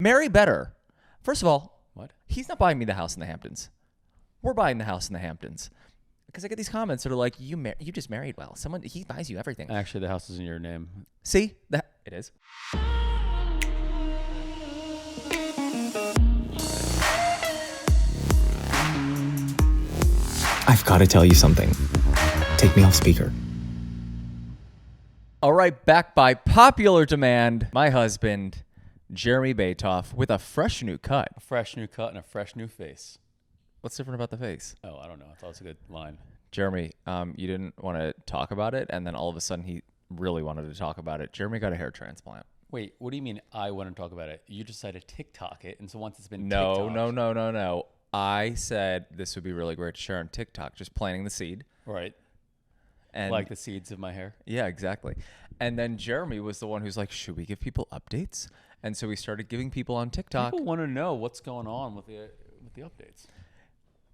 Marry better. First of all, What? he's not buying me the house in the Hamptons. We're buying the house in the Hamptons. Because I get these comments that are like, you just married well. He buys you everything. Actually, the house is in your name. See? It is. I've got to tell you something. Take me off speaker. All right, back by popular demand, my husband, Jeremy Batoff, with a fresh new cut. A fresh new cut and a fresh new face. What's different about the face? Oh, I don't know. I thought it was a good line. Jeremy, you didn't want to talk about it, and then all of a sudden he really wanted to talk about it. Jeremy got a hair transplant. Wait, what do you mean I want to talk about it? You decided to TikTok it, and so once it's been No. I said this would be really great to share on TikTok, just planting the seed. Right. And Like the seeds of my hair. Yeah, exactly. And then Jeremy was the one who's like, should we give people updates? And so we started giving people on TikTok. People want to know what's going on with the updates.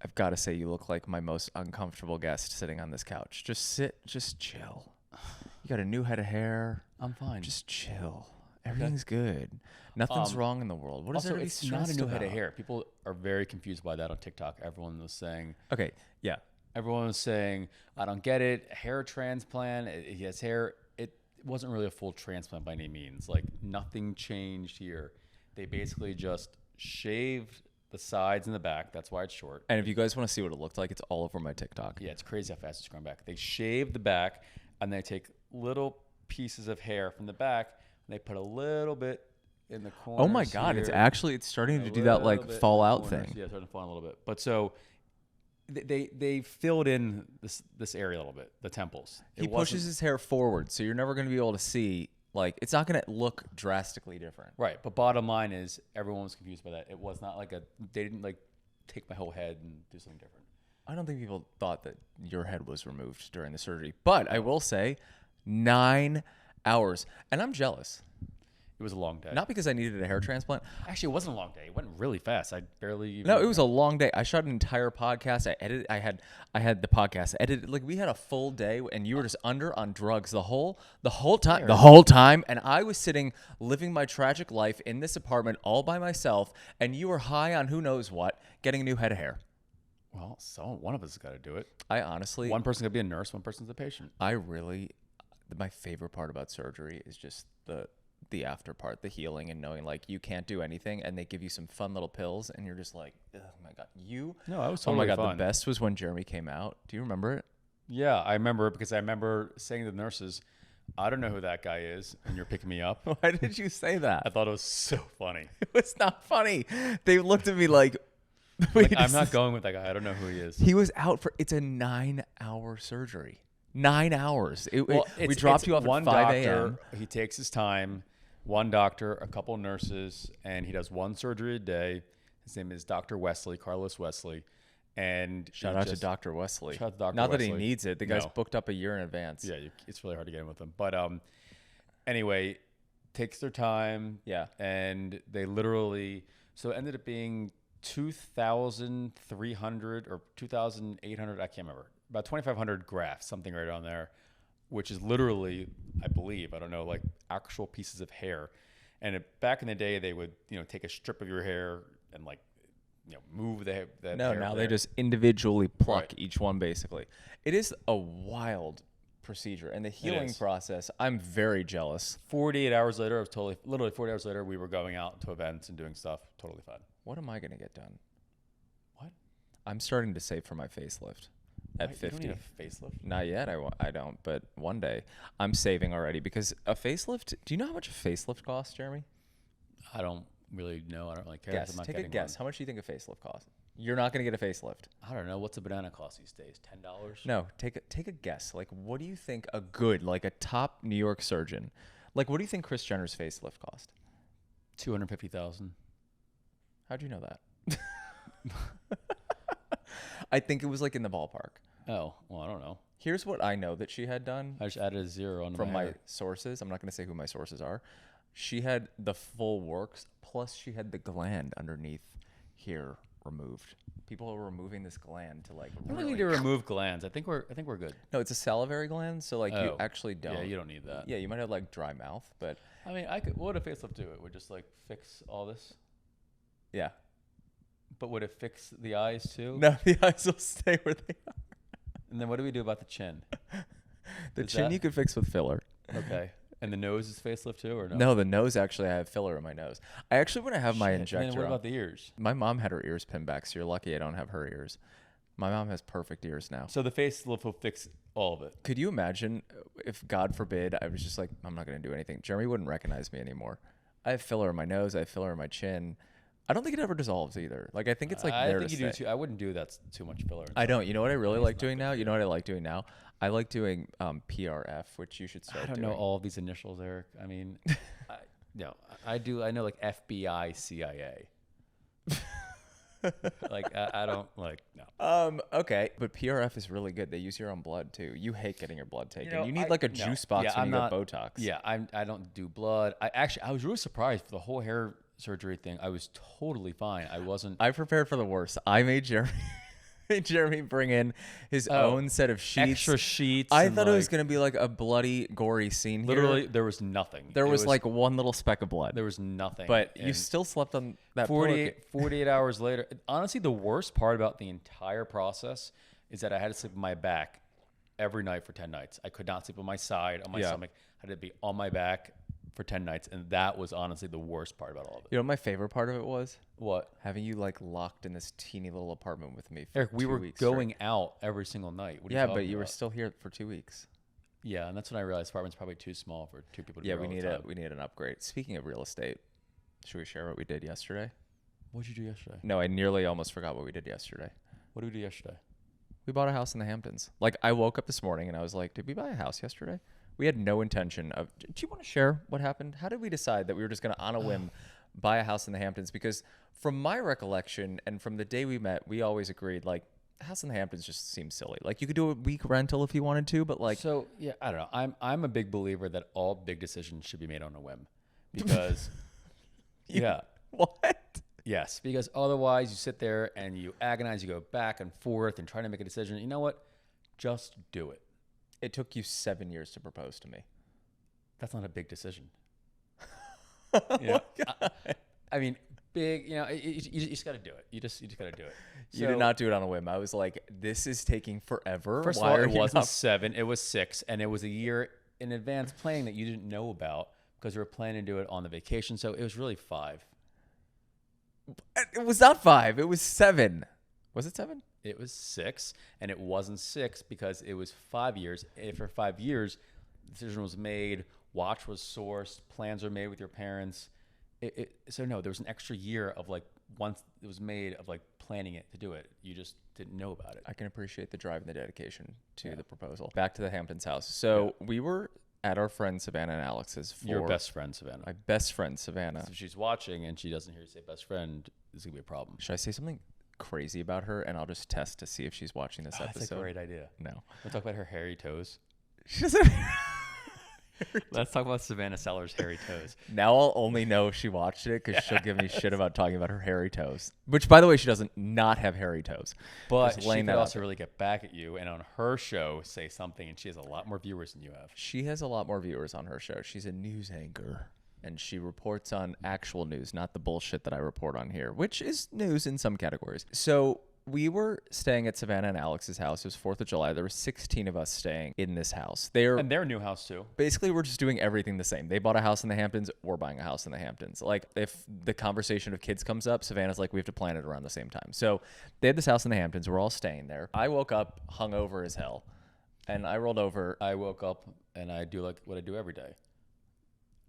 I've got to say, you look like my most uncomfortable guest sitting on this couch. Just chill. You got a new head of hair. I'm fine. Just chill. Everything's good. Nothing's wrong in the world. What is also, there to be it's not a stressed new head about? of hair. People are very confused by that on TikTok. Everyone was saying, Okay, yeah. Everyone was saying, I don't get it. Hair transplant. He has hair. It wasn't really a full transplant by any means. Like, nothing changed here. They basically just shaved the sides and the back. That's why it's short. And if you guys want to see what it looked like, it's all over my TikTok. Yeah, it's crazy how fast it's going back. They shave the back, and they take little pieces of hair from the back, and they put a little bit in the corner. Oh my God, it's starting to do that like fallout thing. Yeah, it's starting to fall in a little bit. But so they filled in this area a little bit, the temples. He pushes his hair forward, so you're never going to be able to see. Like, it's not going to look drastically different. Right, but bottom line is everyone was confused by that. It was not like they didn't like take my whole head and do something different. I don't think people thought that your head was removed during the surgery. But I will say, 9 hours. And I'm jealous. It was a long day. Not because I needed a hair transplant. Actually, it wasn't a long day. It went really fast. I barely even... No, it was a long day. I shot an entire podcast. I had the podcast edited. Like, we had a full day, and you were just on drugs the whole time. And I was sitting, living my tragic life in this apartment all by myself, and you were high on who knows what, getting a new head of hair. Well, so one of us has got to do it. I honestly... One person's going to be a nurse, one person's a patient. My favorite part about surgery is just the after part, the healing, and knowing like you can't do anything, and they give you some fun little pills, and you're just like, oh my God, No, I was oh my totally God, fine. the best was when Jeremy came out. Do you remember it? Yeah, I remember it because I remember saying to the nurses, I don't know who that guy is, and you're picking me up. Why did you say that? I thought it was so funny. It was not funny. They looked at me like, I'm not going with that guy. I don't know who he is. He was out it's a 9-hour surgery. 9 hours. We dropped you off at 5 a.m. He takes his time. One doctor, a couple nurses, and he does one surgery a day. His name is Dr. Wesley, Carlos Wesley. And Shout out to Dr. Wesley. Shout out to Dr. Not Wesley. that he needs it. The guy's booked up a year in advance. Yeah, it's really hard to get in with him. But anyway, takes their time. Yeah. And they literally, so it ended up being 2,300 or 2,800, I can't remember. About 2,500 grafts, something right on there, which is literally, I believe, I don't know, like actual pieces of hair. And back in the day, they would, take a strip of your hair and like, move that hair. No, now they just individually pluck each one, basically. It is a wild procedure. And the healing process, I'm very jealous. 48 hours later, literally 40 hours later, we were going out to events and doing stuff. Totally fine. What am I going to get done? What? I'm starting to save for my facelift. At 50. You don't need a facelift? Not yet. I don't. But one day, I'm saving already because a facelift. Do you know how much a facelift costs, Jeremy? I don't really know. I don't really care. Guess. Take a guess. How much do you think a facelift costs? You're not going to get a facelift. I don't know. What's a banana cost these days? $10? No. Take a guess. Like, what do you think a good, like a top New York surgeon, like, what do you think Kris Jenner's facelift cost? $250,000. How'd you know that? I think it was like in the ballpark. Oh, well, I don't know. Here's what I know that she had done. I just added a zero on from my sources. I'm not going to say who my sources are. She had the full works, plus she had the gland underneath here removed. People are removing this gland to like. I don't really need to remove glands. I think we're good. No, it's a salivary gland, so like you Oh. actually don't. Yeah, you don't need that. Yeah, you might have like dry mouth, but I mean, I could. What would a facelift do? It would just like fix all this. yeah. But would it fix the eyes too? No, the eyes will stay where they are. And then what do we do about the chin? The Is chin that- you could fix with filler. Okay. And the nose is facelift too, or no? No, the nose actually, I have filler in my nose. I actually want to have my Shit. And injector. then what on. about the ears? My mom had her ears pinned back, so you're lucky I don't have her ears. My mom has perfect ears now. So the facelift will fix all of it. Could you imagine if, God forbid, I was just like, I'm not going to do anything? Jeremy wouldn't recognize me anymore. I have filler in my nose. I have filler in my chin. I don't think it ever dissolves either. Like, I think it's like I there think to you do stay. too. I wouldn't do that too much filler. I don't. You know what I really It's like not doing good now? for You know what I like doing now? I like doing PRF, which you should start I don't doing. know all of these initials, Eric. I mean, I do. I know like FBI, CIA. Like I don't like no. Okay, but PRF is really good. They use your own blood too. You hate getting your blood taken. know, You need I- like a no. juice box Yeah, when I'm you not- get Botox. Yeah, I don't do blood. I was really surprised for the whole hair surgery thing. I was totally fine. I wasn't. I prepared for the worst. I made Jeremy bring in his own set of sheets. Extra sheets. I and, thought it was like, gonna be like a bloody, gory scene. Here. literally there was nothing. there It was like one little speck of blood. there was nothing. But you And still slept on that 48 hours later. Honestly, the worst part about the entire process is that I had to sleep on my back every night for 10 nights. I could not sleep on my side, on my Yeah. stomach. I had to be on my back for 10 nights. And that was honestly the worst part about all of it. You know what my favorite part of it was? What? Having you like locked in this teeny little apartment with me for Eric, we 2 were weeks straight. going out every single night. What are Yeah, talking but you were about? still here for 2 weeks. Yeah, and that's when I realized the apartment's probably too small for two people to Yeah, be we here need all the time. we need an upgrade. Speaking of real estate, should we share what we did yesterday? What'd you do yesterday? No, I nearly almost forgot what we did yesterday. What did we do yesterday? We bought a house in the Hamptons. Like, I woke up this morning and I was like, did we buy a house yesterday? We had no intention of. Do you want to share what happened? How did we decide that we were just going to, on a whim, buy a house in the Hamptons? Because from my recollection and from the day we met, we always agreed, like, a house in the Hamptons just seems silly. Like, you could do a week rental if you wanted to, but like. So yeah, I don't know. I'm a big believer that all big decisions should be made on a whim, because yeah, What? yes, because otherwise you sit there and you agonize, you go back and forth and try to make a decision. You know what? Just do it. It took you 7 years to propose to me. That's not a big decision. Oh You know, I mean, big. You know, you just got to do it. You just got to do it. You did not do it on a whim. I was like, this is taking forever. First Why of all, are it you wasn't not- 7, it was 6, and it was a year in advance planning that you didn't know about because you were planning to do it on the vacation. So it was really 5. It was not 5. It was 7. Was it 7? It was 6, and it wasn't 6 because it was 5 years. For 5 years, the decision was made, watch was sourced, plans were made with your parents. So no, there was an extra year of like once it was made of like planning it to do it. You just didn't know about it. I can appreciate the drive and the dedication to the proposal. Back to the Hamptons house. So we were at our friend Savannah and Alex's for Your best friend, Savannah. my best friend Savannah. If she's watching and she doesn't hear you say best friend, this is gonna be a problem. Should I say something crazy about her and I'll just test to see if she's watching this That's episode? a great idea. No. We'll talk about her hairy toes. She doesn't. Let's talk about Savannah Sellers' hairy toes. Now I'll only know if she watched it because she'll give me shit about talking about her hairy toes. Which, by the way, she doesn't not have hairy toes. But Just she laying could that out also there. really get back at you and on her show say something, and she has a lot more viewers than you have. She has a lot more viewers on her show. She's a news anchor, and she reports on actual news, not the bullshit that I report on here, which is news in some categories. So we were staying at Savannah and Alex's house. It was 4th of July. There were 16 of us staying in this house. And their new house too. Basically, we're just doing everything the same. They bought a house in the Hamptons. We're buying a house in the Hamptons. Like, if the conversation of kids comes up, Savannah's like, we have to plan it around the same time. So they had this house in the Hamptons. We're all staying there. I woke up hungover as hell, and I rolled over. I woke up and I do like what I do every day.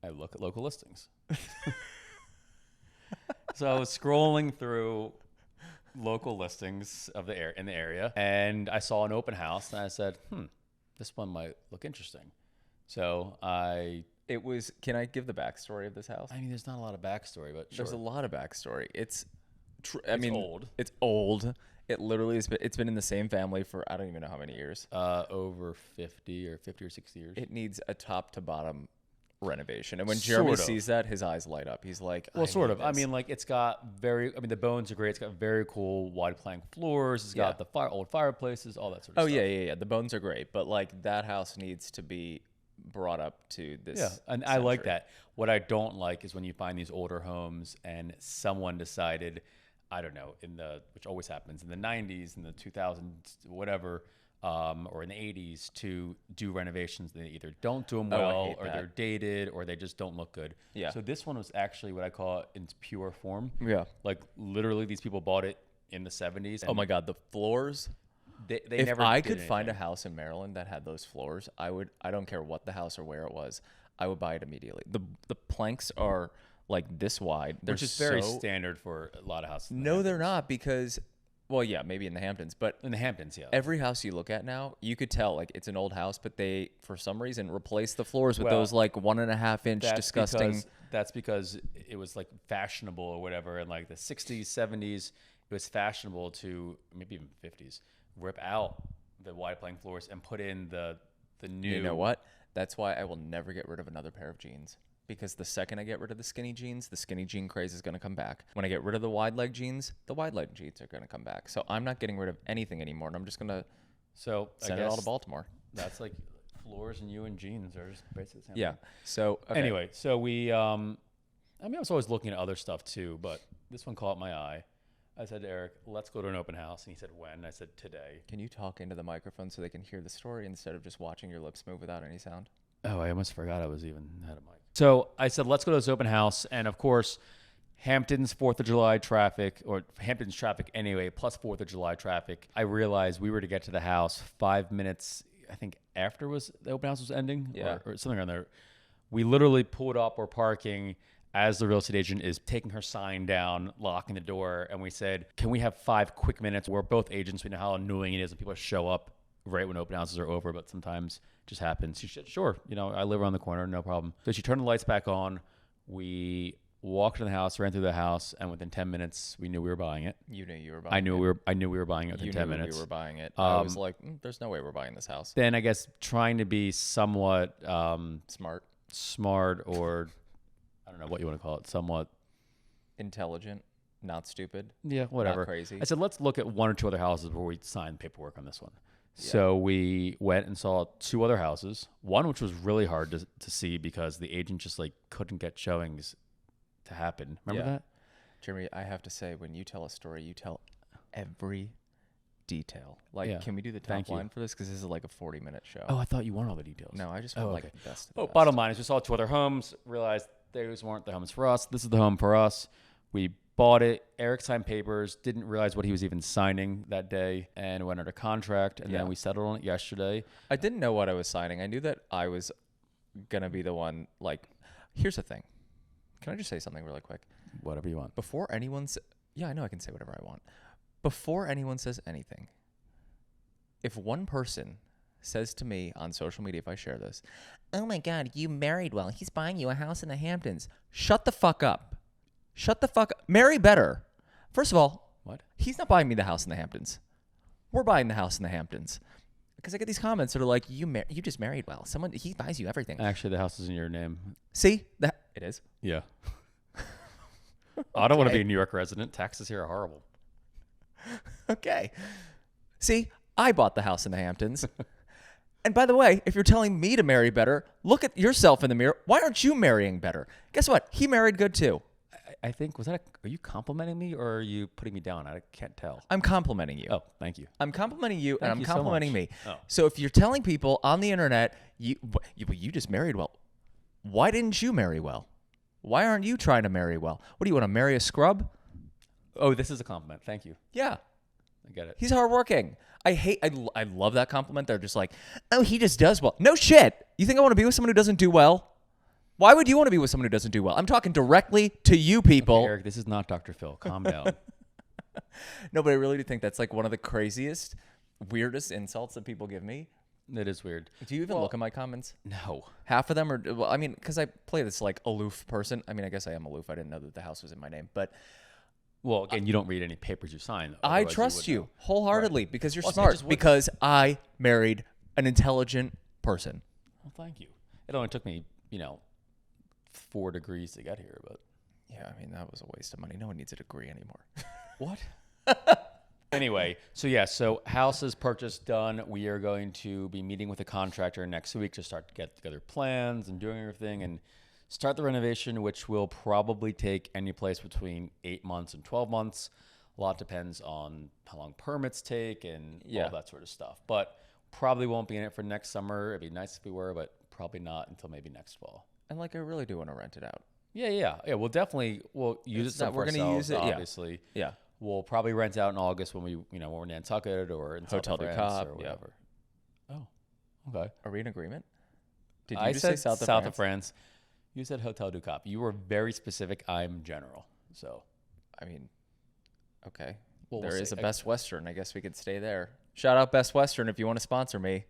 I look at local listings. So I was scrolling through local listings of in the area, and I saw an open house, and I said, this one might look interesting. So It was. Can I give the backstory of this house? I mean, there's not a lot of backstory, but There's a sure. lot of backstory. It's old. It's old. It literally has been. It's been in the same family for I don't even know how many years. Over 50 or 60 years. It needs a top to bottom renovation. And when Jeremy Sort of. sees that, his eyes light up. He's like, Well, I sort need of. I this. mean, like it's got the bones are great. It's got very cool wide plank floors. It's got the old fireplaces, all that sort of Oh stuff. yeah. The bones are great, but like that house needs to be brought up to this. Yeah, and I like century. that. What I don't like is when you find these older homes and someone decided, I don't know, which always happens in the 90s, in the 2000s, whatever, or in the 80s to do renovations. They either don't do them I well, hate or that. they're dated, or they just don't look good. Yeah. So this one was actually what I call it in its pure form. Yeah. Like literally, these people bought it in the 70s. Oh my God, the floors. They If never. I did could find a anything. house in Maryland that had those floors, I would. I don't care what the house or where it was. I would buy it immediately. The planks are like this wide. They're which is very so, standard for a lot of houses. in the No, they're Hamptons. not because, well, yeah, maybe in the Hamptons, but In the Hamptons, yeah. every house you look at now, you could tell like it's an old house, but they for some reason replaced the floors with Well, those like 1.5 inch disgusting. That's because it was like fashionable or whatever in like the 60s, 70s. It was fashionable to maybe even 50s rip out the wide plank floors and put in the new. You know what? That's why I will never get rid of another pair of jeans. Because the second I get rid of the skinny jeans, the skinny jean craze is going to come back. When I get rid of the wide leg jeans, the wide leg jeans are going to come back. So I'm not getting rid of anything anymore, and I'm just going to So I send it all guess to Baltimore. that's like floors and you and jeans are just basically the same Yeah. thing. So okay. Anyway, so we I was always looking at other stuff too, but this one caught my eye. I said to Eric, let's go to an open house. And he said, when? I said, today. Can you talk into the microphone so they can hear the story instead of just watching your lips move without any sound? Oh, I almost forgot I was even had a mic. So I said, let's go to this open house. And of course, Hamptons 4th of July traffic, or Hamptons traffic anyway, plus 4th of July traffic. I realized we were to get to the house 5 minutes, I think, after the open house was ending, Yeah. or something around there. We literally pulled up or parking as the real estate agent is taking her sign down, locking the door. And we said, can we have 5 quick minutes? We're both agents. We know how annoying it is when people show up right when open houses are over, but sometimes it just happens. She said, sure, I live around the corner, no problem. So she turned the lights back on. We walked in the house, ran through the house, and within 10 minutes, we knew we were buying it. You knew you were buying I it. knew we were buying it within You 10 knew minutes. we were buying it. I was like, there's no way we're buying this house. Then I guess trying to be somewhat Smart, smart, or I don't know what you want to call it, somewhat. intelligent, not stupid. Yeah, whatever. crazy. I said, let's look at 1 or 2 other houses before we sign paperwork on this one. So we went and saw 2 other houses. One which was really hard to see because the agent just like couldn't get showings to happen. Remember that? Jeremy, I have to say, when you tell a story, you tell every detail. Like, Yeah. can we do the top Thank you. line for this? Because this is like a 40-minute show. Oh, I thought you wanted all the details. No, I just want like okay. the best. Of the Oh, best. bottom line is we saw 2 other homes, realized those weren't the homes for us. This is the home for us. We bought it. Eric signed papers, didn't realize what he was even signing that day, and went under contract. And Yeah. then we settled on it yesterday. I didn't know what I was signing. I knew that I was gonna be the one. Like, here's the thing. Can I just say something really quick? Whatever you want. Before anyone yeah, I know I can say whatever I want. Before anyone says anything, if one person says to me on social media, if I share this, oh my God, you married well. He's buying you a house in the Hamptons. Shut the fuck up. Shut the fuck up. Marry better. First of all, What? he's not buying me the house in the Hamptons. We're buying the house in the Hamptons. Because I get these comments that are like, you just married well. He buys you everything. Actually, the house is in your name. See? It is. Yeah. I don't want to Okay. be a New York resident. Taxes here are horrible. Okay. See, I bought the house in the Hamptons. And by the way, if you're telling me to marry better, look at yourself in the mirror. Why aren't you marrying better? Guess what? He married good too. I think, are you complimenting me or are you putting me down? I can't tell. I'm complimenting you. Oh, thank you. I'm complimenting you, and Thank I'm you so complimenting much. me. Oh. So if you're telling people on the internet, you just married well, why didn't you marry well? Why aren't you trying to marry well? What do you want to marry a scrub? Oh, this is a compliment. Thank you. Yeah. I get it. He's hardworking. I love that compliment. They're just like, oh, he just does well. No shit. You think I want to be with someone who doesn't do well? Why would you want to be with someone who doesn't do well? I'm talking directly to you people. Eric, this is not Dr. Phil. Calm down. No, but I really do think that's like one of the craziest, weirdest insults that people give me. It is weird. Do you even look at my comments? No. Half of them are, well, I mean, because I play this like aloof person. I mean, I guess I am aloof. I didn't know that the house was in my name, but Well, again, you don't read any papers you sign. I otherwise trust would you know. wholeheartedly because you're Well, see, I smart. just would- Because I married an intelligent person. Well, thank you. It only took me, 4 degrees to get here, but Yeah, I mean, that was a waste of money. No one needs a degree anymore. what? Anyway, so house is purchased done. We are going to be meeting with a contractor next week to start to get together plans and doing everything and start the renovation, which will probably take any place between 8 months and 12 months. A lot depends on how long permits take and all that sort of stuff. But probably won't be in it for next summer. It'd be nice if we were, but probably not until maybe next fall. And like, I really do want to rent it out. Yeah. We'll use it. We're going to use it, obviously. Yeah. We'll probably rent out in August when we're in Nantucket or in Hotel South of du France Cap, or whatever. Oh, okay. Are we in agreement? Did I just said say South of France. You said Hotel du Cap. You were very specific. I'm general. So, I mean, okay. Well, There we'll is see. a Best Western. I guess we could stay there. Shout out Best Western if you want to sponsor me.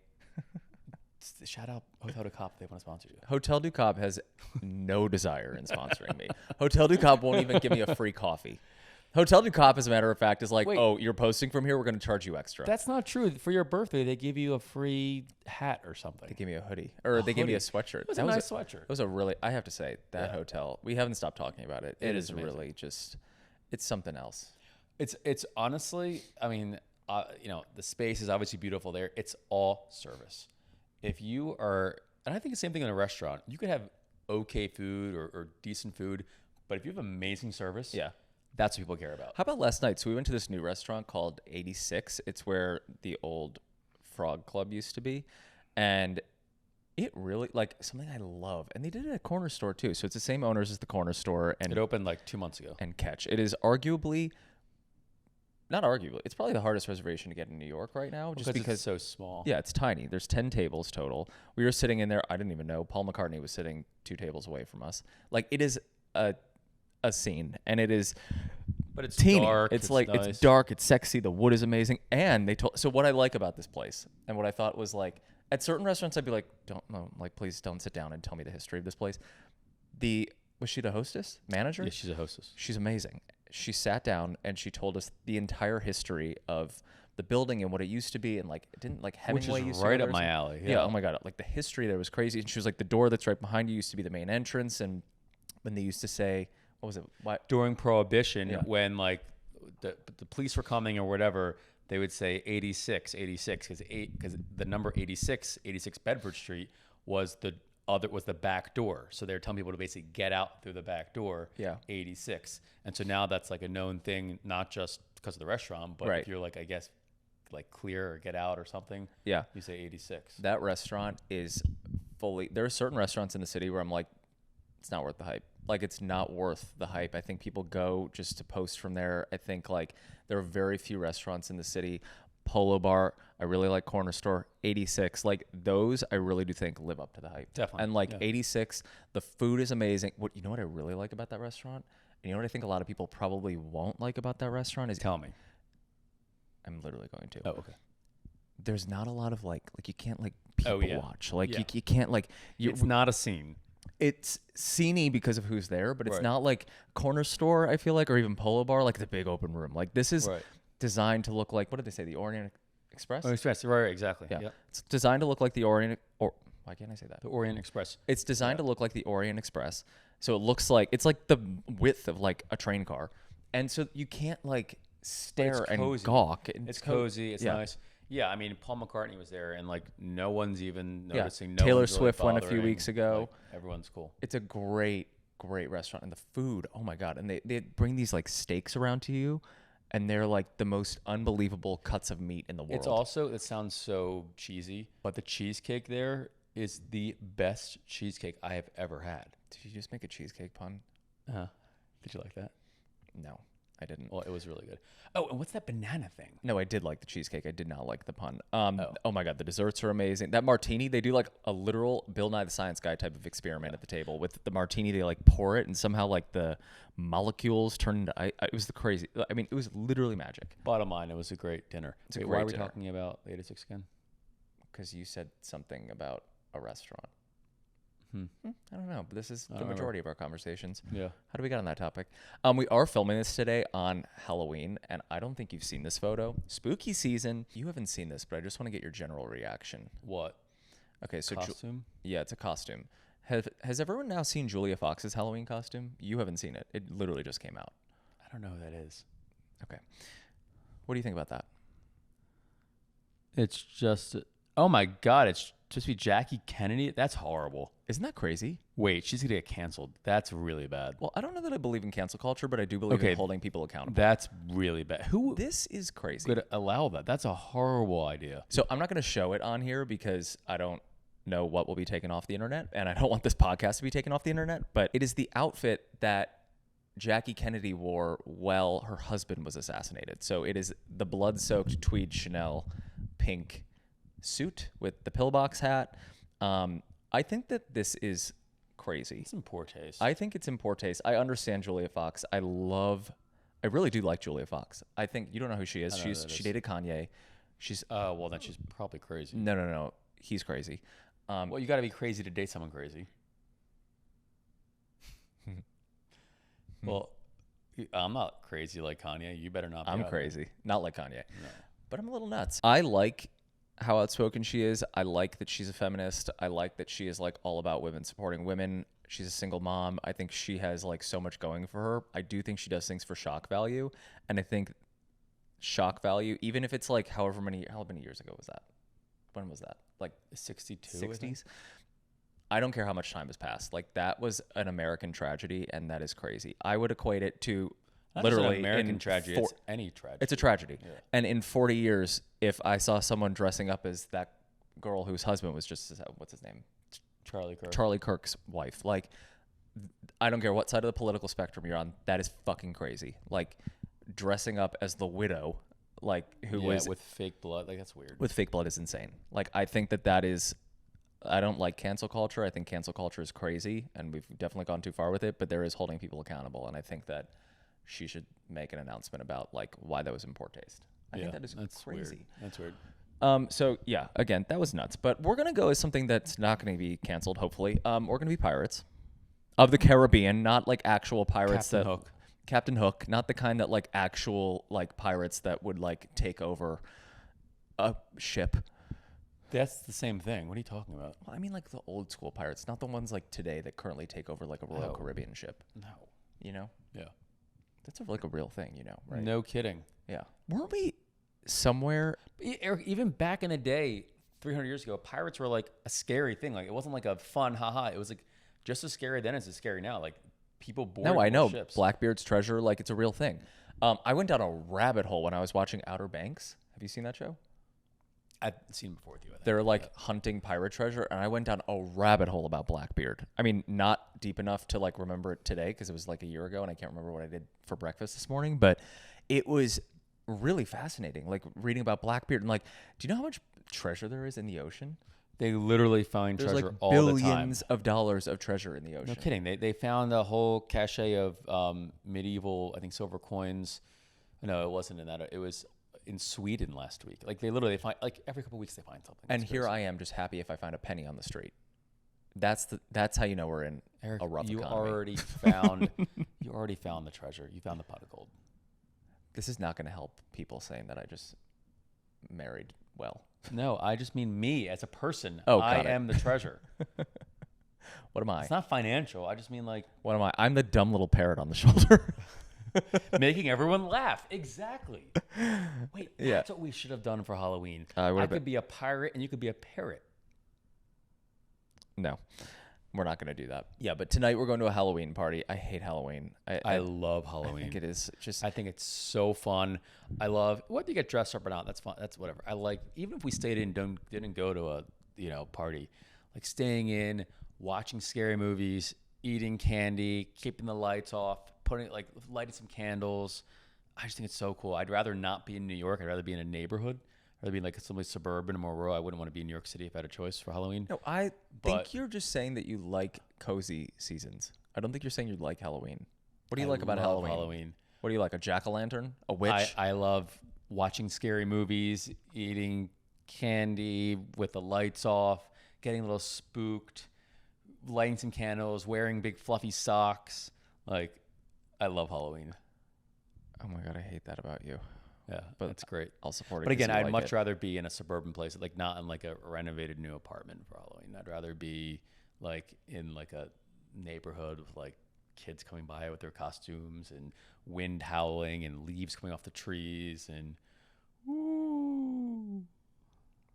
Shout out Hotel du Cap. They want to sponsor you. Hotel du Cap has no desire in sponsoring me. Hotel du Cap won't even give me a free coffee. Hotel du Cap, as a matter of fact, is like, Wait. oh, you're posting from here, we're going to charge you extra. That's not true. For your birthday, they give you a free hat or something. They gave me a hoodie, or they gave me a hoodie. sweatshirt. It was a nice sweatshirt. It was a really, I have to say, that hotel, we haven't stopped talking about it. It is amazing. really just, it's something else. It's honestly, I mean, the space is obviously beautiful there. It's all service. If you are, and I think the same thing in a restaurant, you could have okay food or decent food, but if you have amazing service, that's what people care about. How about last night? So we went to this new restaurant called 86. It's where the old Frog Club used to be. And it really, like, something I love. And they did it at Corner Store, too. So it's the same owners as the Corner Store. And It opened like 2 months ago. And Catch. It is arguably, not arguably, it's probably the hardest reservation to get in New York right now. Just because it's so small. Yeah, it's tiny. There's 10 tables total. We were sitting in there. I didn't even know. Paul McCartney was sitting 2 tables away from us. Like, it is a scene, and it is, but it's teeny. dark. It's like nice. It's dark. It's sexy. The wood is amazing. And they told. So what I like about this place, and what I thought was like, at certain restaurants, I'd be like, please don't sit down and tell me the history of this place. Was she the hostess, manager? Yeah, she's a hostess. She's amazing. She sat down and she told us the entire history of the building and what it used to be, and like, didn't like Hemingway Which used is to right go up there or my something? alley. Yeah. Oh my god. Like the history there was crazy. And she was like, the door that's right behind you used to be the main entrance, and when they used to say, what was it? What? During Prohibition, when like the police were coming or whatever, they would say 86 because the number 86 Bedford Street was the back door. So they're telling people to basically get out through the back door. 86. And so now that's like a known thing, not just because of the restaurant, but if you're like, I guess, like clear or get out or something. Yeah. You say 86. That restaurant is fully. There are certain restaurants in the city where I'm like, it's not worth the hype. Like, it's not worth the hype. I think people go just to post from there. I think like there are very few restaurants in the city. Polo Bar, I really like. Corner Store, 86. Like those, I really do think live up to the hype. Definitely. And like 86, the food is amazing. You know what I really like about that restaurant? And you know what I think a lot of people probably won't like about that restaurant is. Tell me. I'm literally going to. Oh, okay. There's not a lot of like you can't like people watch. Like you can't like. It's not a scene. It's sceney because of who's there, but it's Right. not like Corner Store, I feel like, or even Polo Bar, like the big open room. Like this is designed to look like, what did they say, the Orient Express? Oh, Express, right, exactly. Yeah. Yep. It's designed to look like the Orient, or why can't I say that? The Orient Express. It's designed to look like the Orient Express. So it looks like, it's like the width of like a train car. And so you can't like stare and gawk. It's cozy. It's nice. Yeah, I mean, Paul McCartney was there, and like no one's even noticing. No Taylor one's really Swift went a few bothering. weeks ago. Like, everyone's cool. It's a great restaurant, and the food, oh my god! And they bring these like steaks around to you, and they're like the most unbelievable cuts of meat in the world. It's also, it sounds so cheesy, but the cheesecake there is the best cheesecake I have ever had. Did you just make a cheesecake pun? Did you like that? No, I didn't. Well, it was really good. Oh, and what's that banana thing? No, I did like the cheesecake. I did not like the pun. Oh my god, the desserts are amazing. That martini, they do like a literal Bill Nye the Science Guy type of experiment at the table with the martini. They like pour it, and somehow like the molecules turn into ice. It was the crazy. I mean, it was literally magic. Bottom line, it was a great dinner. It's a Wait, great why are we dinner. talking about 86 again? Because you said something about a restaurant. I don't know, but this is the majority of our conversations. Yeah. How do we get on that topic? We are filming this today on Halloween, and I don't think you've seen this photo. Spooky season. You haven't seen this, but I just want to get your general reaction. What? Okay, so Costume? yeah, it's a costume. Has everyone now seen Julia Fox's Halloween costume? You haven't seen it. It literally just came out. I don't know who that is. Okay. What do you think about that? It's just, oh my God, it's just be Jackie Kennedy. That's horrible. Isn't that crazy? Wait, she's going to get canceled. That's really bad. Well, I don't know that I believe in cancel culture, but I do believe in holding people accountable. That's really bad. Who This is crazy. could allow that? That's a horrible idea. So I'm not going to show it on here because I don't know what will be taken off the internet, and I don't want this podcast to be taken off the internet, but it is the outfit that Jackie Kennedy wore while her husband was assassinated. So it is the blood-soaked tweed Chanel pink suit with the pillbox hat. I think that this is crazy. It's in poor taste. I think it's in poor taste. I understand Julia Fox. I really do like Julia Fox. I think you don't know who she is. She dated Kanye. She's well, then she's probably crazy. no. He's crazy. Well, you got to be crazy to date someone crazy. Well, I'm not crazy like Kanye. You better not be. I'm either. crazy. Not like Kanye. No. But I'm a little nuts. I like how outspoken she is. I like that she's a feminist. I like that she is like all about women, supporting women. She's a single mom. I think she has like so much going for her. I do think she does things for shock value. And I think shock value, even if it's like how many years ago was that? When was that? Like 62, 60s? I don't care how much time has passed. Like that was an American tragedy, and that is crazy. I would equate it to Not literally just an American in tragedy. It's any tragedy. It's a tragedy. Yeah. And in 40 years, if I saw someone dressing up as that girl whose husband was just, what's his name? Charlie Kirk. Charlie Kirk's wife. Like, I don't care what side of the political spectrum you're on. That is fucking crazy. Like, dressing up as the widow, like, who was with fake blood. Like, that's weird. with fake blood is insane. Like, I think that is, I don't like cancel culture. I think cancel culture is crazy, and we've definitely gone too far with it, but there is holding people accountable, and I think that she should make an announcement about, like, why that was in poor taste. I think that is crazy. Weird. That's weird. So yeah, again, that was nuts. But we're gonna go as something that's not gonna be canceled. Hopefully, we're gonna be pirates of the Caribbean, not like actual pirates Captain Hook, not the kind that like actual like pirates that would like take over a ship. That's the same thing. What are you talking about? Well, I mean like the old school pirates, not the ones like today that currently take over like a Royal Caribbean ship. No. You know? Yeah. That's like a real thing, you know, right? No kidding. Yeah. Weren't we somewhere? Eric, even back in the day, 300 years ago, pirates were like a scary thing. Like it wasn't like a fun haha. It was like just as scary then as it's scary now. Like people boarded No, I know. ships. Blackbeard's treasure, like it's a real thing. I went down a rabbit hole when I was watching Outer Banks. Have you seen that show? I've seen before with you. I think. They're like hunting pirate treasure, and I went down a rabbit hole about Blackbeard. I mean, not deep enough to like remember it today because it was like a year ago, and I can't remember what I did for breakfast this morning. But it was really fascinating, like reading about Blackbeard and like, do you know how much treasure there is in the ocean? They literally find There's treasure like all the time. billions of dollars of treasure in the ocean. No kidding. They found a whole cache of medieval, I think, silver coins. No, it wasn't in that. It was in Sweden last week. Like they literally find, like every couple of weeks they find something. And here I am just happy if I find a penny on the street. That's how you know we're in Eric, a rough you economy. You already found the treasure. You found the pot of gold. This is not going to help people saying that I just married well. No, I just mean me as a person. Oh, I got it. am the treasure. What am I? It's not financial. I just mean like What am I? I'm the dumb little parrot on the shoulder. making everyone laugh. Exactly. Wait, Yeah. that's what we should have done for Halloween. I I could be a pirate and you could be a parrot. No, we're not going to do that. Yeah, but tonight we're going to a Halloween party. I hate Halloween. I love Halloween. I think it is just. I think it's so fun. I love whether you get dressed up or not. That's fun. That's whatever. I like even if we stayed in, didn't go to a party, like staying in, watching scary movies, eating candy, keeping the lights off, lighting some candles. I just think it's so cool. I'd rather not be in New York. I'd rather be in a neighborhood. I'd rather be in like someplace suburban or more rural. I wouldn't want to be in New York City if I had a choice for Halloween. No, I think you're just saying that you like cozy seasons. I don't think you're saying you like Halloween. What do you like about love Halloween? What do you like? A jack-o'-lantern? A witch? I love watching scary movies, eating candy with the lights off, getting a little spooked, lighting some candles, wearing big fluffy socks. Like, I love Halloween. Oh my God, I hate that about you. Yeah, But that's great. I'll support it. But again, 'cause you I'd like much it. rather be in a suburban place, like not in like a renovated new apartment for Halloween. I'd rather be like in like a neighborhood with like kids coming by with their costumes and wind howling and leaves coming off the trees and ooh.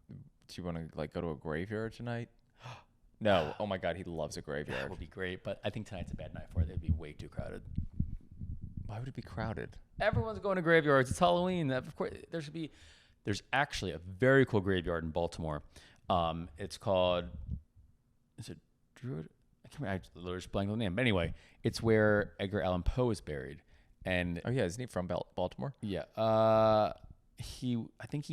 Do you want to like go to a graveyard tonight? No. Oh my God, he loves a That graveyard. would be great, but I think tonight's a bad night for it. It'd be way too crowded. Why would it be crowded? Everyone's going to graveyards. It's Halloween. Of course, there's actually a very cool graveyard in Baltimore. It's called, is it Druid? I can't remember. I literally just blanked on the name. But anyway, it's where Edgar Allan Poe is buried. And Oh yeah, isn't he from Baltimore? yeah, I think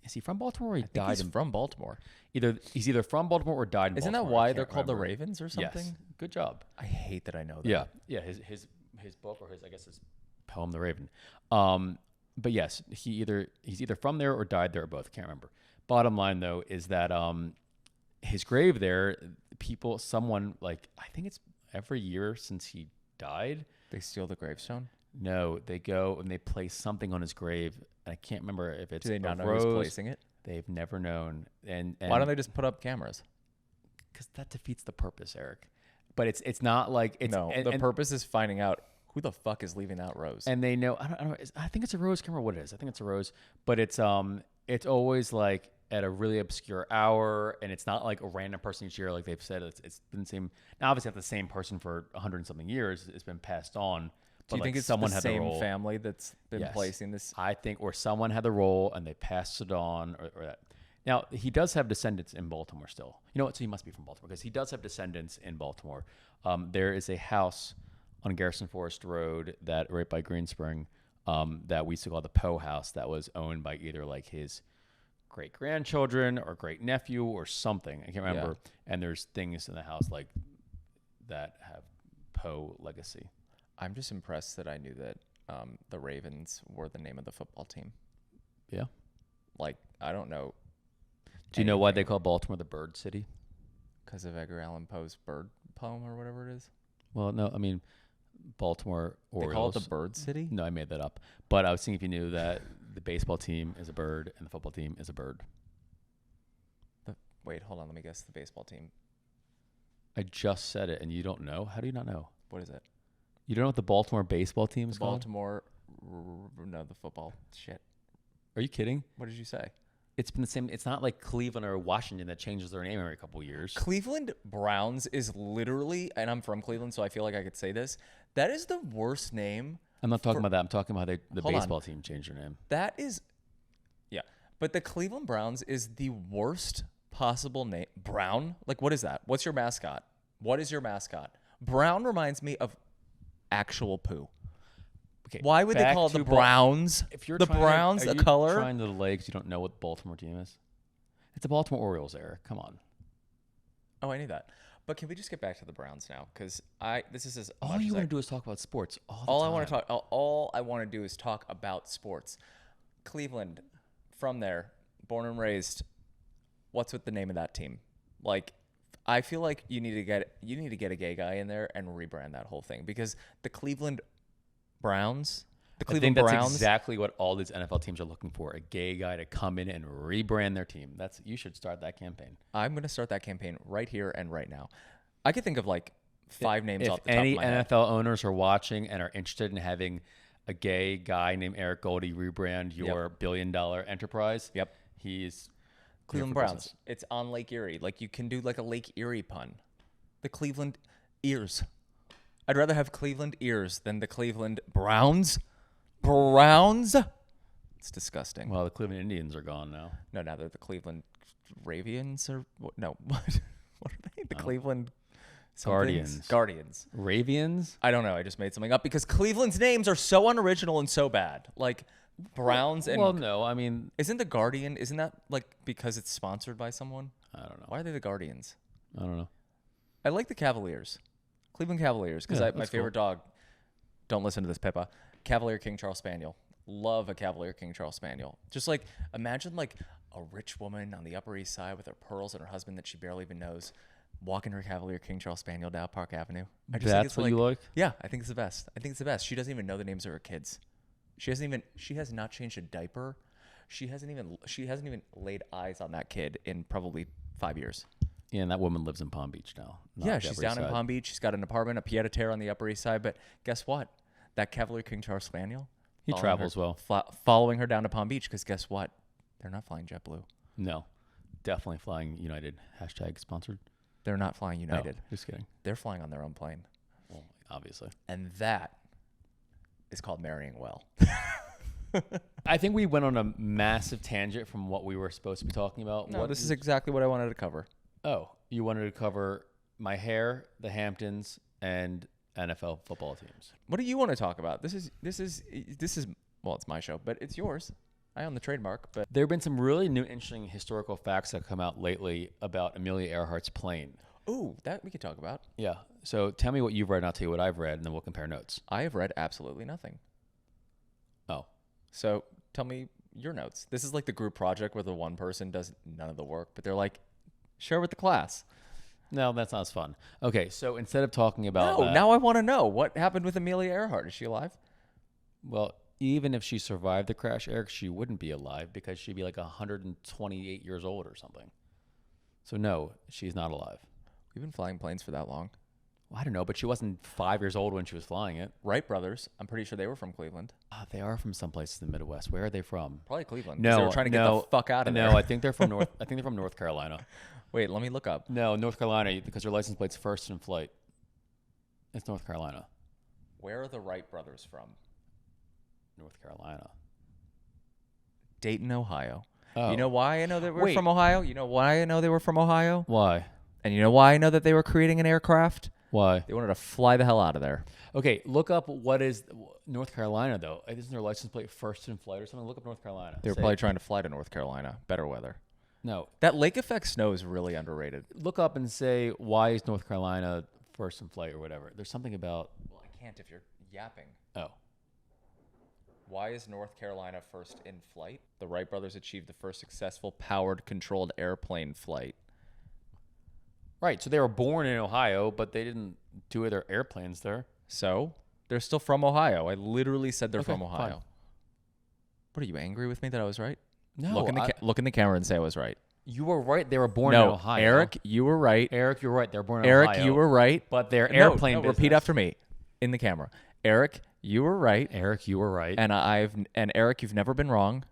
is he from Baltimore or he died He's from Baltimore. He's either from Baltimore or died in Isn't Baltimore. that why I they're can't called the remember. Ravens or something? Yes. Good job. I hate that I know that. Yeah. Yeah. His book or his poem, The Raven. But yes, he's either from there or died there or both. I can't remember. Bottom line though is that his grave there, someone like I think it's every year since he died. They steal the gravestone? No, they go and they place something on his grave. And I can't remember if it's Do they not a know who's rose. placing it? They've never known. And Why don't they just put up cameras? Because that defeats the purpose, Eric. But it's not like it's No, the purpose is finding out who the fuck is leaving that rose. and they know. I don't know. I think it's a rose. I can't remember what it is. I think it's a rose. But it's always like at a really obscure hour, and it's not like a random person each year. Like they've said, it's been the same. Now, obviously, not the same person for 100 and something years. It's been passed on. Do you think it's someone the had same the role? family that's been Yes. placing this? I think, or someone had the role and they passed it on, or that. Now he does have descendants in Baltimore still. You know what? So he must be from Baltimore because he does have descendants in Baltimore. There is a house on Garrison Forest Road that right by Greenspring that we used to call the Poe House that was owned by either like his great grandchildren or great nephew or something. I can't remember. Yeah. And there's things in the house like that have Poe legacy. I'm just impressed that I knew that the Ravens were the name of the football team. Yeah. Like, I don't know. Do you know why they call Baltimore the Bird City? Because of Edgar Allan Poe's bird poem or whatever it is? Well, no, I mean, Baltimore Orioles. They call it the Bird City? No, I made that up. But I was thinking if you knew that the baseball team is a bird and the football team is a bird. Wait, hold on. Let me guess the baseball team. I just said it and you don't know? How do you not know? What is it? You don't know what the Baltimore baseball team is called? Baltimore. No, the football. Shit. Are you kidding? What did you say? It's been the same. It's not like Cleveland or Washington that changes their name every couple of years. Cleveland Browns is literally, and I'm from Cleveland, so I feel like I could say this. That is the worst name. I'm not talking about that. I'm talking about how the Hold on. baseball team changed their name. That is, yeah. But the Cleveland Browns is the worst possible name. Brown? Like, what is that? What's your mascot? What is your mascot? Brown reminds me of actual poo. Okay, Why would they back call it to the Browns? If you're the trying Browns, are a you color? trying to the legs, you don't know what the Baltimore team is. It's the Baltimore Orioles, Eric. Come on. Oh, I knew that. But can we just get back to the Browns now? Because this is as All much you as want to do is talk about sports. all I want to talk. All I want to do is talk about sports. Cleveland, from there, born and raised. What's with the name of that team? Like, I feel like you need to get a gay guy in there and rebrand that whole thing because the Cleveland Browns. The I think Cleveland that's Browns. exactly what all these NFL teams are looking for: a gay guy to come in and rebrand their team. You should start that campaign. I'm going to start that campaign right here and right now. I could think of like 5 names If off the top of any my head. NFL owners are watching and are interested in having a gay guy named Eric Goldie rebrand your billion-dollar enterprise, Yep. he's Cleveland here for Browns. business. It's on Lake Erie. Like you can do like a Lake Erie pun. The Cleveland Ears. I'd rather have Cleveland Ears than the Cleveland Browns. Browns. It's disgusting. Well, the Cleveland Indians are gone now. No, now they're the Cleveland Ravians or no? What? What are they? The Cleveland somethings? Guardians. Ravians? I don't know. I just made something up because Cleveland's names are so unoriginal and so bad. Like Browns and Well, no, I mean, isn't the Guardian? Isn't that like because it's sponsored by someone? I don't know. Why are they the Guardians? I don't know. I like the Cavaliers, Cleveland Cavaliers, because Yeah, my that's favorite dog. Don't listen to this, Pippa. Cavalier King Charles Spaniel. Love a Cavalier King Charles Spaniel. Just like imagine like a rich woman on the Upper East Side with her pearls and her husband that she barely even knows, walking her Cavalier King Charles Spaniel down Park Avenue. I just think That's it's what you like? Yeah, I think it's the best. I think it's the best. She doesn't even know the names of her kids. She has not changed a diaper. She hasn't even laid eyes on that kid in probably 5 years. Yeah, and that woman lives in Palm Beach now. Yeah, she's down in Palm Beach. She's got an apartment, a pied-à-terre on the Upper East Side. But guess what? That Cavalier King Charles Spaniel. He travels well. Following her down to Palm Beach because guess what? They're not flying JetBlue. No, definitely flying United. # sponsored. They're not flying United. Oh, just kidding. They're flying on their own plane. Well, obviously. And that is called marrying well. I think we went on a massive tangent from what we were supposed to be talking about. No, this is exactly what I wanted to cover. Oh, you wanted to cover my hair, the Hamptons, and NFL football teams. What do you want to talk about? This is well, it's my show, but it's yours. I own the trademark, but There have been some really new, interesting historical facts that come out lately about Amelia Earhart's plane. ooh, that we could talk about. Yeah. So tell me what you've read, and I'll tell you what I've read, and then we'll compare notes. I have read absolutely nothing. Oh. So tell me your notes. This is like the group project where the one person does none of the work, but they're like, share with the class. No, that's not as fun. Okay, so instead of talking about that, Now I want to know what happened with Amelia Earhart. Is she alive? well, even if she survived the crash, Eric, she wouldn't be alive because she'd be like 128 years old or something. So no, she's not alive. We've been flying planes for that long. Well, I don't know, but she wasn't 5 years old when she was flying it. Wright brothers. I'm pretty sure they were from Cleveland. They are from someplace in the Midwest. Where are they from? Probably Cleveland. 'Cause No, they were trying to get the fuck out of there. No, I think they're from North. I think they're from North Carolina. Wait, let me look up. No, North Carolina because their license plate's first in flight. It's North Carolina. Where are the Wright brothers from? North Carolina. Dayton, Ohio. Oh. You know why I know they were Wait. from Ohio? You know why I know they were from Ohio? Why? And you know why I know that they were creating an aircraft? Why? They wanted to fly the hell out of there. Okay, look up what is North Carolina though. Isn't their license plate first in flight or something? Look up North Carolina. They were Say- probably trying to fly to North Carolina. Better weather. No, That lake effect snow is really underrated. look up and say why is North Carolina first in flight or whatever. There's something about Well, I can't if you're yapping. oh. Why is North Carolina first in flight? The Wright brothers achieved the first successful powered controlled airplane flight. Right, so they were born in Ohio, but they didn't do their airplanes there. So they're still from Ohio. I literally said they're Okay, from Ohio. fine. What are you angry with me that I was right? No, Look in the camera and say I was right. you were right. They were born in No, Ohio. Eric, you were right. Eric, you're right. They're born in Eric, Ohio. you were right. But their No, airplane no, business. repeat after me in the camera. Eric, you were right. Eric, you were right. And Eric, you've never been wrong.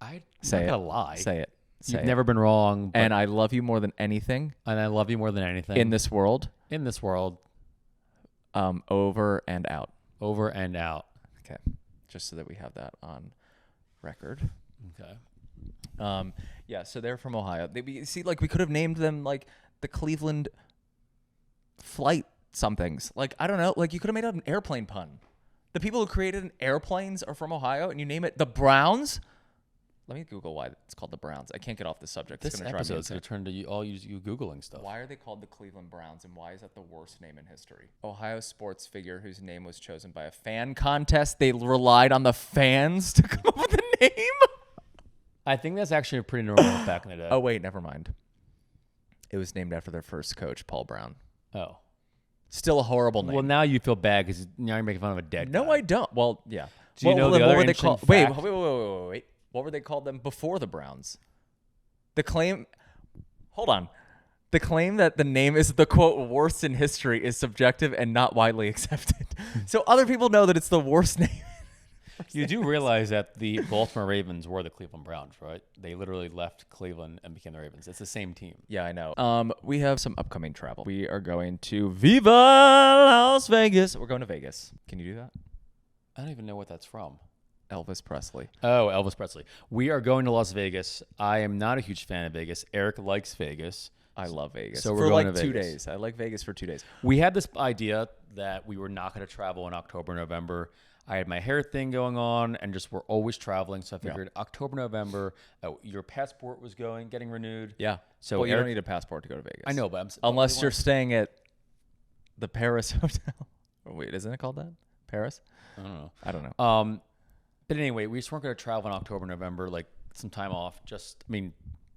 I'm Say not it. gonna lie. Say it. Say You've it. never been wrong. But, And I love you more than anything and I love you more than anything in this world. in this world. Over and out. Over and out. Okay. Just so that we have that on record. Okay. Yeah, so they're from Ohio. See, like, we could have named them, like, the Cleveland flight somethings. Like, I don't know. Like, you could have made an airplane pun. The people who created airplanes are from Ohio, and you name it the Browns? Let me Google why it's called the Browns. I can't get off the subject. This It's going to drive me episode's insane. going to turn to you Googling stuff. Why are they called the Cleveland Browns, and why is that the worst name in history? Ohio sports figure whose name was chosen by a fan contest. They relied on the fans to come up with a name? I think that's actually pretty normal back in the day. Oh, wait, never mind. It was named after their first coach, Paul Brown. Oh. Still a horrible name. Well, now you feel bad because now you're making fun of a dead guy. No, I don't. Well, yeah. Do you know the then other what were they interesting called? Wait, fact? wait. What were they called them before the Browns? The claim. Hold on. The claim that the name is the quote worst in history is subjective and not widely accepted. So other people know that it's the worst name. You do realize that the Baltimore Ravens were the Cleveland Browns, right? They literally left Cleveland and became the Ravens. It's the same team. Yeah, I know. We have some upcoming travel. We are going to Viva Las Vegas. We're going to Vegas. Can you do that? I don't even know what that's from. Elvis Presley. Oh, Elvis Presley. We are going to Las Vegas. I am not a huge fan of Vegas. Eric likes Vegas. I love Vegas. So we're for going like to 2 Vegas. days. I like Vegas for 2 days. We had this idea that we were not going to travel in October, November. I had my hair thing going on and just we're always traveling. So I figured October, November, your passport was getting renewed. Yeah. So Well, you Eric- don't need a passport to go to Vegas. I know, but Unless you're staying at the Paris Hotel. Oh, wait, isn't it called that? Paris? I don't know. I don't know. But anyway, we just weren't going to travel in October, November, like some time off.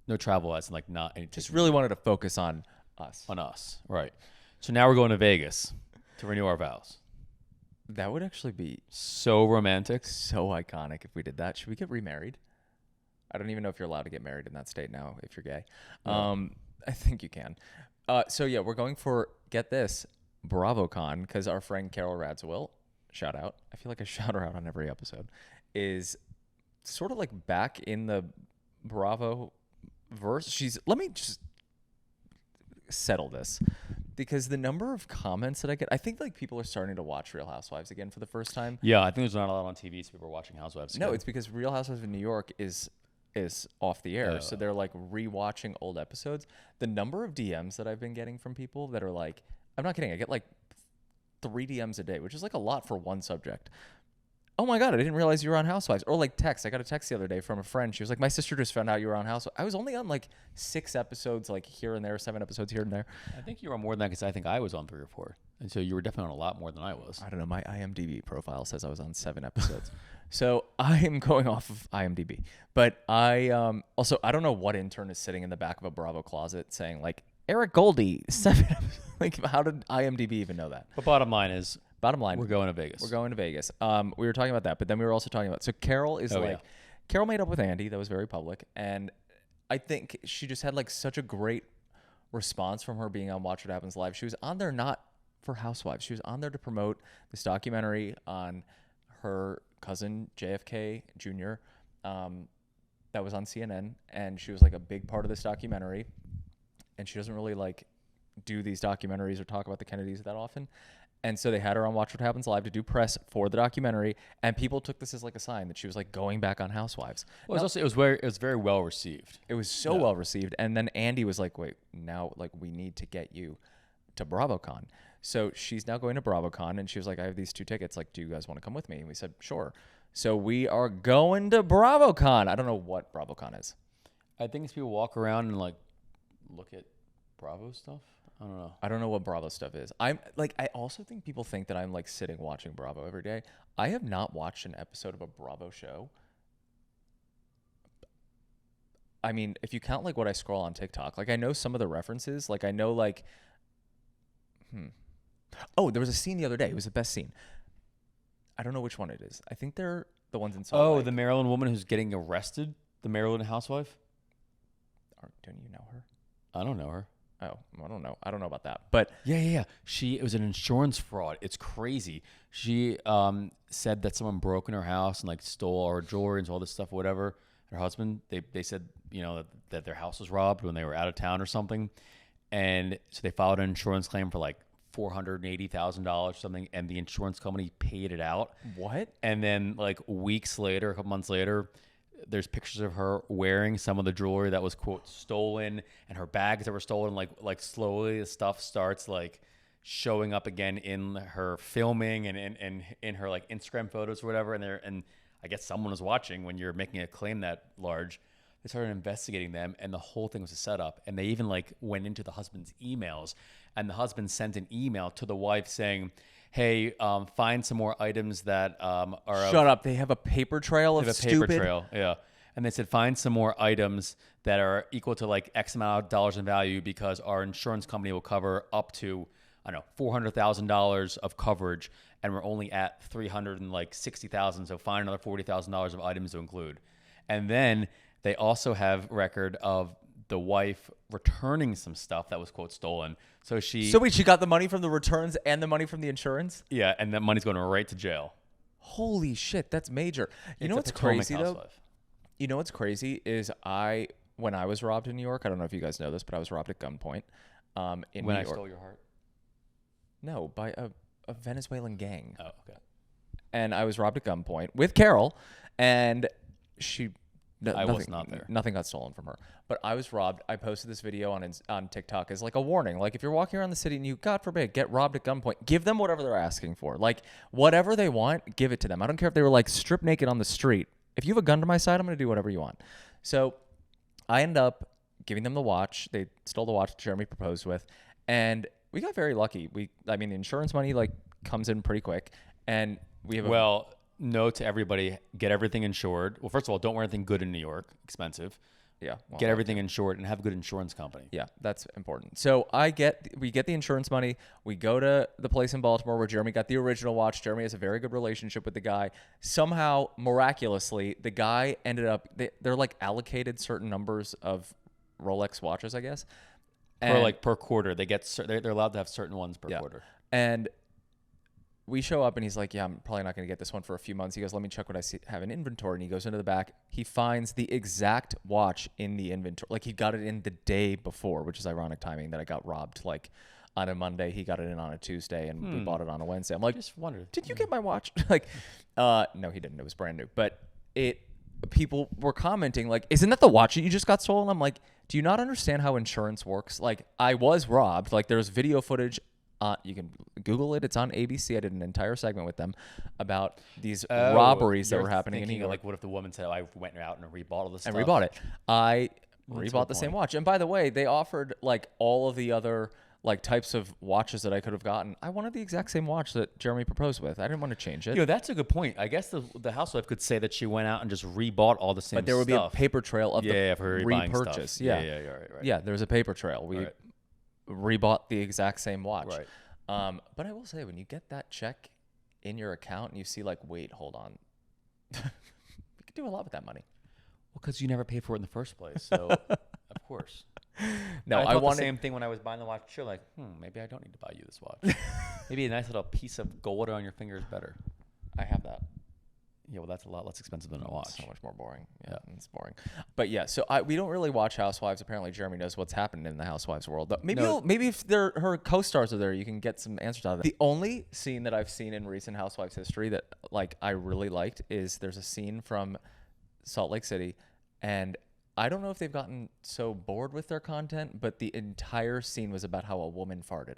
No travel as in like not any Just really wanted to focus on us. on us. Right. So now we're going to Vegas to renew our vows. That would actually be So romantic. so iconic if we did that. Should we get remarried? I don't even know if you're allowed to get married in that state now if you're gay. No. I think you can. So yeah, we're going for, get this, BravoCon, because our friend Carol Radziwill, shout out. I feel like I shout her out on every episode. Is sort of like back in the Bravo verse. Let me just settle this, because the number of comments that I get, I think like people are starting to watch Real Housewives again for the first time. Yeah, I think there's not a lot on TV, so people are watching Housewives. No, again. it's because Real Housewives of New York is off the air, so they're like rewatching old episodes. The number of DMs that I've been getting from people that are like, I'm not kidding, I get like 3 DMs a day, which is like a lot for one subject. Oh my God, I didn't realize you were on Housewives. Or like text. I got a text the other day from a friend. She was like, my sister just found out you were on Housewives. I was only on like 6 episodes, like here and there, 7 episodes here and there. I think you were on more than that because I think I was on 3 or 4. And so you were definitely on a lot more than I was. I don't know. My IMDb profile says I was on 7 episodes. So I am going off of IMDb. But I also, I don't know what intern is sitting in the back of a Bravo closet saying like, Eric Goldie, 7 episodes. Like, how did IMDb even know that? But bottom line is, we're going to Vegas. We're going to Vegas. We were talking about that, but then we were also talking about, so Carol is Carol made up with Andy. That was very public. And I think she just had like such a great response from her being on Watch What Happens Live. She was on there not for Housewives. She was on there to promote this documentary on her cousin JFK Jr. That was on CNN. And she was like a big part of this documentary. And she doesn't really like do these documentaries or talk about the Kennedys that often. And so they had her on Watch What Happens Live to do press for the documentary, and people took this as like a sign that she was like going back on Housewives. Well, it was very well received. It was so well received. And then Andy was like, wait, now like we need to get you to BravoCon. So she's now going to BravoCon, and she was like, I have these 2 tickets. Like, do you guys want to come with me? And we said, sure. So we are going to BravoCon. I don't know what BravoCon is. I think it's people walk around and like look at Bravo stuff. I don't know. I don't know what Bravo stuff is. I'm like, I also think people think that I'm like sitting watching Bravo every day. I have not watched an episode of a Bravo show. I mean, if you count like what I scroll on TikTok, like I know some of the references. Like I know like, oh, there was a scene the other day. It was the best scene. I don't know which one it is. I think they're the ones in Salt Lake. The Maryland woman who's getting arrested? The Maryland housewife? Don't you know her? I don't know her. Oh, I don't know. I don't know about that. But yeah. It was an insurance fraud. It's crazy. She said that someone broke in her house and like stole all her jewelry and all this stuff, whatever. Her husband, they said, you know, that their house was robbed when they were out of town or something. And so they filed an insurance claim for like $480,000 or something, and the insurance company paid it out. What? And then like weeks later, a couple months later, there's pictures of her wearing some of the jewelry that was quote stolen, and her bags that were stolen. Like slowly the stuff starts like showing up again in her filming and in her like Instagram photos or whatever. And I guess someone was watching when you're making a claim that large. They started investigating them, and the whole thing was a setup. And they even like went into the husband's emails, and the husband sent an email to the wife saying, hey, find some more items that are... Shut up. They have a paper trail of stupid... paper trail, yeah. And they said, find some more items that are equal to like X amount of dollars in value, because our insurance company will cover up to, I don't know, $400,000 of coverage, and we're only at $360,000, so find another $40,000 of items to include. And then they also have record of the wife returning some stuff that was quote stolen. So wait, she got the money from the returns and the money from the insurance? Yeah, and that money's going right to jail. Holy shit, that's major. You know what's crazy though? You know what's crazy is when I was robbed in New York, I don't know if you guys know this, but I was robbed at gunpoint in New York. When I stole your heart? No, by a Venezuelan gang. Oh, okay. And I was robbed at gunpoint with Carol, and I was not there. Nothing got stolen from her. But I was robbed. I posted this video on TikTok as like a warning. Like if you're walking around the city and you, God forbid, get robbed at gunpoint, give them whatever they're asking for. Like whatever they want, give it to them. I don't care if they were like strip naked on the street. If you have a gun to my side, I'm going to do whatever you want. So I end up giving them the watch. They stole the watch that Jeremy proposed with. And we got very lucky. The insurance money like comes in pretty quick. And we have note to everybody, get everything insured. Well, first of all, don't wear anything good in New York. Expensive. Yeah. Get everything insured and have a good insurance company. Yeah, that's important. So we get the insurance money. We go to the place in Baltimore where Jeremy got the original watch. Jeremy has a very good relationship with the guy. Somehow, miraculously, the guy ended up, they're like allocated certain numbers of Rolex watches, I guess. per quarter. They get they're allowed to have certain ones per quarter. And we show up and he's like, yeah, I'm probably not going to get this one for a few months. He goes, let me check what I have in inventory. And he goes into the back. He finds the exact watch in the inventory. Like he got it in the day before, which is ironic timing that I got robbed. Like on a Monday, he got it in on a Tuesday and we bought it on a Wednesday. I'm like, just wondered, did you get my watch? Like, no, he didn't. It was brand new. But people were commenting like, isn't that the watch that you just got stolen? I'm like, do you not understand how insurance works? Like I was robbed. Like there's video footage. You can Google it. It's on ABC. I did an entire segment with them about these robberies that were happening in New York. Like, what if the woman said, I went out and rebought all this stuff? And rebought it. I rebought the same watch. And by the way, they offered like all of the other like types of watches that I could have gotten. I wanted the exact same watch that Jeremy proposed with. I didn't want to change it. That's a good point. I guess the housewife could say that she went out and just rebought all the same stuff. But there would be a paper trail of the for repurchase. Stuff. Yeah, right. Yeah, there's a paper trail. We rebought the exact same watch. Right. But I will say, when you get that check in your account and you see like, wait, hold on, you could do a lot with that money. Well, because you never paid for it in the first place. So, of course. No, I wanted the same thing when I was buying the watch. You're like, maybe I don't need to buy you this watch. Maybe a nice little piece of gold on your finger is better. I have that. Yeah, well, that's a lot less expensive than a watch. So much more boring. Yeah, it's boring. But yeah, so we don't really watch Housewives. Apparently, Jeremy knows what's happening in the Housewives world. Maybe if her co-stars are there, you can get some answers out of it. The only scene that I've seen in recent Housewives history that like I really liked is there's a scene from Salt Lake City, and I don't know if they've gotten so bored with their content, but the entire scene was about how a woman farted.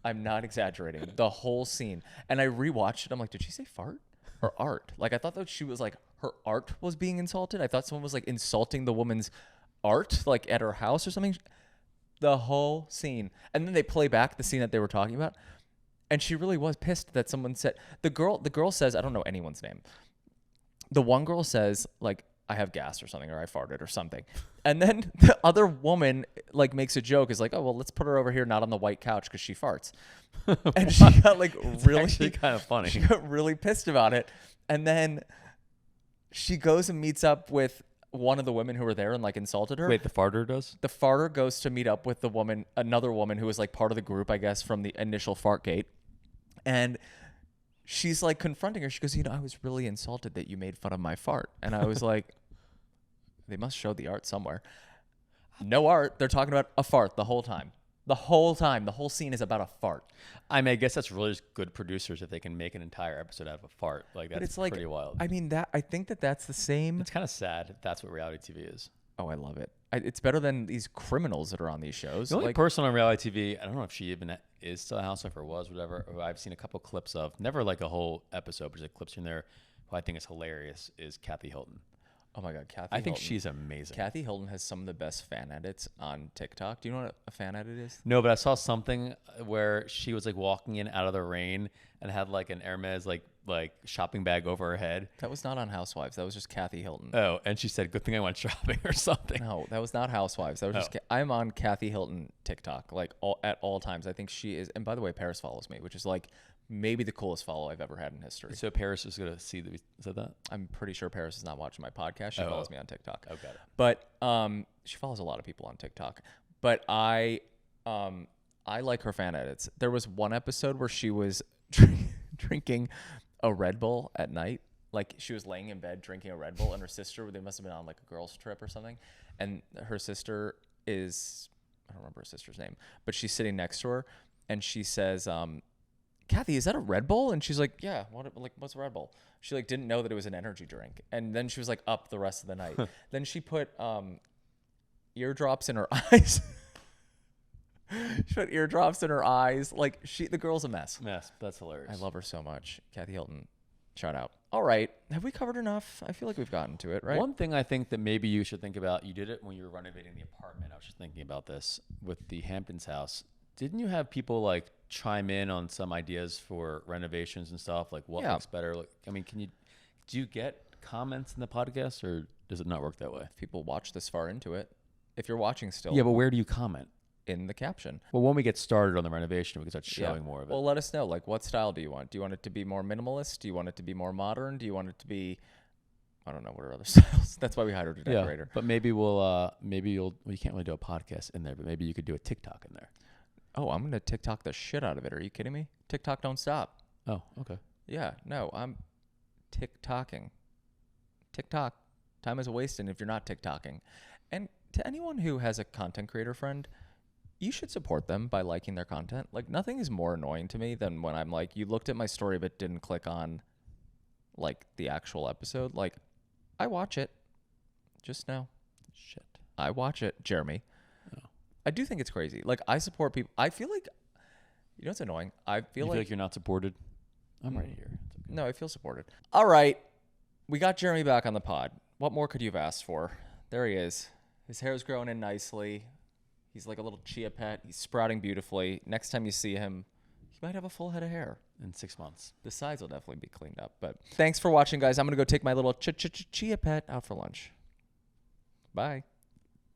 I'm not exaggerating. The whole scene. And I rewatched it. I'm like, did she say fart? Or art? Like, I thought that she was like, her art was being insulted. I thought someone was like insulting the woman's art, like at her house or something. The whole scene. And then they play back the scene that they were talking about. And she really was pissed that someone said, the girl says, I don't know anyone's name. The one girl says, like, I have gas or something, or I farted or something. And then the other woman like makes a joke, is like, oh, well, let's put her over here, not on the white couch because she farts. And she got like really kind of funny. She got really pissed about it. And then she goes and meets up with one of the women who were there and like insulted her. Wait, the farter does? The farter goes to meet up with the woman, another woman who was like part of the group, I guess, from the initial Fartgate. And she's like confronting her. She goes, I was really insulted that you made fun of my fart. And I was like, they must show the art somewhere. No art. They're talking about a fart the whole time. The whole time. The whole scene is about a fart. I mean, I guess that's really just good producers if they can make an entire episode out of a fart. Like, that's pretty wild. I mean, I think that's the same. It's kind of sad if that's what reality TV is. Oh, I love it. It's better than these criminals that are on these shows. The only person on reality TV, I don't know if she even is still a housewife or was, whatever, who I've seen a couple clips of, never like a whole episode, but just like clips here and there, who I think is hilarious, is Kathy Hilton. Oh my God, Kathy I think Hilton. she's amazing. Kathy Hilton has some of the best fan edits on TikTok. Do you know what a fan edit is? No, but I saw something where she was like walking in out of the rain and had like an Hermes like shopping bag over her head. That was not on Housewives. That was just Kathy Hilton. Oh, and she said, "Good thing I went shopping" or something. No, that was not Housewives. That was just. I'm on Kathy Hilton TikTok like at all times. I think she is. And by the way, Paris follows me, which is like maybe the coolest follow I've ever had in history. So Paris is gonna see that we said that. I'm pretty sure Paris is not watching my podcast. She follows me on TikTok. Oh, got it. But she follows a lot of people on TikTok. But I like her fan edits. There was one episode where she was drinking a Red Bull at night. Like she was laying in bed drinking a Red Bull, and her sister, they must have been on like a girls trip or something. And her sister is, I don't remember her sister's name, but she's sitting next to her, and she says, Kathy, is that a Red Bull? And she's like, yeah, what's a Red Bull? She like didn't know that it was an energy drink. And then she was like up the rest of the night. Then she put eardrops in her eyes. She put eardrops in her eyes. Like the girl's a mess. That's hilarious. I love her so much. Kathy Hilton, shout out. All right. Have we covered enough? I feel like we've gotten to it, right? One thing I think that maybe you should think about, you did it when you were renovating the apartment. I was just thinking about this with the Hamptons house. Didn't you have people like chime in on some ideas for renovations and stuff? Like what looks better? Like, I mean, do you get comments in the podcast, or does it not work that way? If people watch this far into it, if you're watching still. Yeah, but where do you comment? In the caption. Well, when we get started on the renovation, we can start showing more of it. Well, let us know. Like, what style do you want? Do you want it to be more minimalist? Do you want it to be more modern? Do you want it to be I don't know what are other styles. That's why we hired a decorator. But maybe you can't really do a podcast in there, but maybe you could do a TikTok in there. Oh, I'm gonna TikTok the shit out of it. Are you kidding me? TikTok don't stop. Oh, okay. Yeah, no, I'm TikToking. TikTok. Time is wasted if you're not TikToking. And to anyone who has a content creator friend, you should support them by liking their content. Like, nothing is more annoying to me than when I'm like, you looked at my story but didn't click on like the actual episode. Like, I watch it. Just know. Shit. I watch it, Jeremy. Oh. I do think it's crazy. Like, I support people. I feel like, you know what's annoying? I feel like you're not supported? I'm right here. It's okay. No, I feel supported. All right. We got Jeremy back on the pod. What more could you have asked for? There he is. His hair's growing in nicely. He's like a little chia pet. He's sprouting beautifully. Next time you see him, he might have a full head of hair. In 6 months. The sides will definitely be cleaned up. But thanks for watching, guys. I'm going to go take my little chia pet out for lunch. Bye.